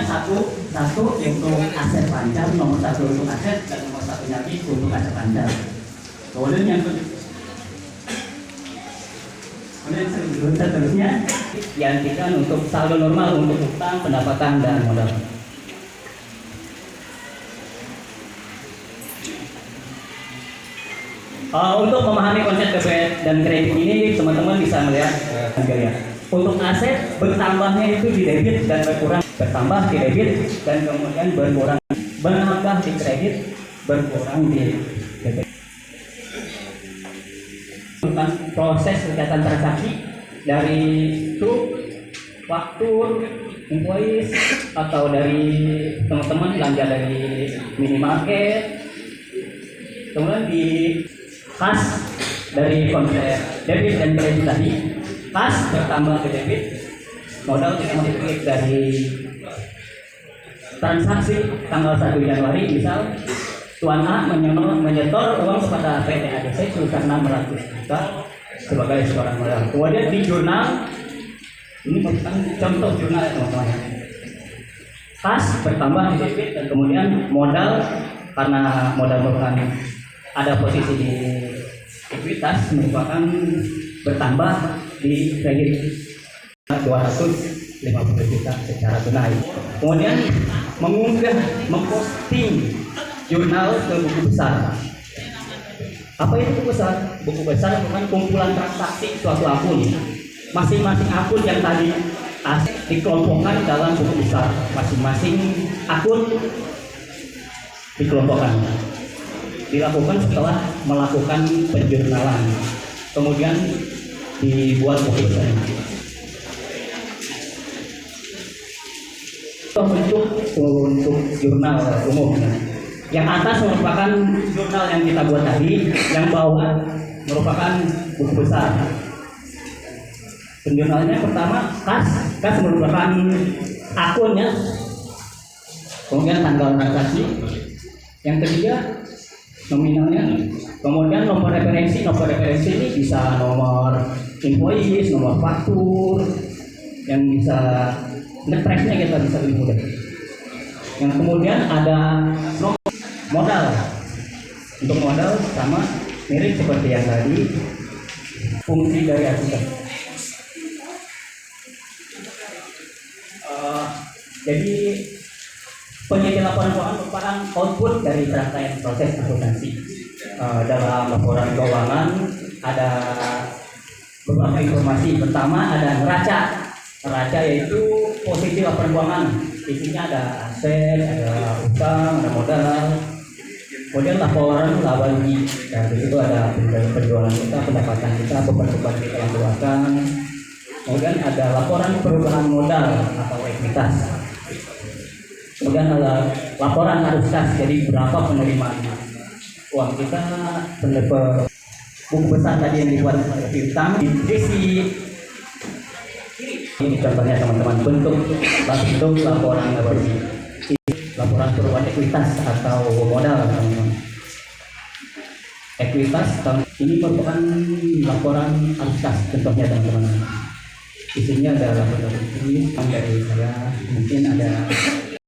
satu untuk aset pancar, nomor satu untuk aset dan nomor satunya lagi untuk aset pancar. Kemudian yang seterusnya diartikan untuk saldo normal untuk utang, pendapatan dan modal. Untuk memahami konsep debit dan kredit ini, teman-teman bisa melihat untuk aset bertambahnya itu di debit dan berkurang, bertambah di debit dan kemudian berkurang, menambah di kredit, berkurang di debit. Tentang proses kegiatan transaksi dari itu faktur, invoice, atau dari teman-teman belanja dari minimarket, kemudian di kas dari konsep debit dan kredit tadi, kas bertambah ke debit, modal kita multiplik dari transaksi tanggal 1 Januari, misal Tuan A menyetor uang kepada PT ADC sebesar 600 juta sebagai seorang modal. Kemudian di jurnal, ini merupakan contoh jurnal teman-teman. Kas bertambah di debit dan kemudian modal, karena modal merupakan ada posisi di ekuitas, merupakan bertambah di kredit 250 juta secara tunai. Kemudian mengunggah, memposting jurnal ke buku besar. Apa itu buku besar? Buku besar merupakan kumpulan transaksi suatu akun. Masing-masing akun yang tadi dikelompokkan dalam buku besar. Masing-masing akun dikelompokkan. Dilakukan setelah melakukan penjurnalan, kemudian dibuat buku besar. Untuk jurnal umum, yang atas merupakan jurnal yang kita buat tadi, yang bawah merupakan buku besar. Penjurnalnya pertama kas merupakan akunnya, kemudian tanggal transaksi, yang ketiga nominalnya, kemudian nomor referensi ini bisa nomor invoice, nomor faktur, yang bisa ngetracknya kita bisa lebih mudah. Yang kemudian ada modal. Untuk modal sama mirip seperti yang tadi, fungsi dari akuntan. Jadi penyedia laporan keuangan merupakan output dari rangkaian proses akuntansi. Dalam laporan keuangan ada beberapa informasi. Pertama ada neraca. Neraca yaitu posisi laporan keuangan. Isinya ada aset, ada utang, ada modal. Kemudian laporan laba rugi. Dan di situ ada penjualan kita, pendapatan kita, beban-beban kita yang keluarkan. Kemudian ada laporan perubahan modal atau ekuitas. Kemudian ada laporan arus kas, jadi berapa penerimaan uang kita, buku besar tadi yang dibuat oleh utang, sisi ini contohnya teman-teman, bentuk laporan laporan perubahan ekuitas atau modal teman-teman. Ekuitas ini merupakan laporan arus kas, contohnya teman-teman. Isinya ada laporan dari saya, mungkin ada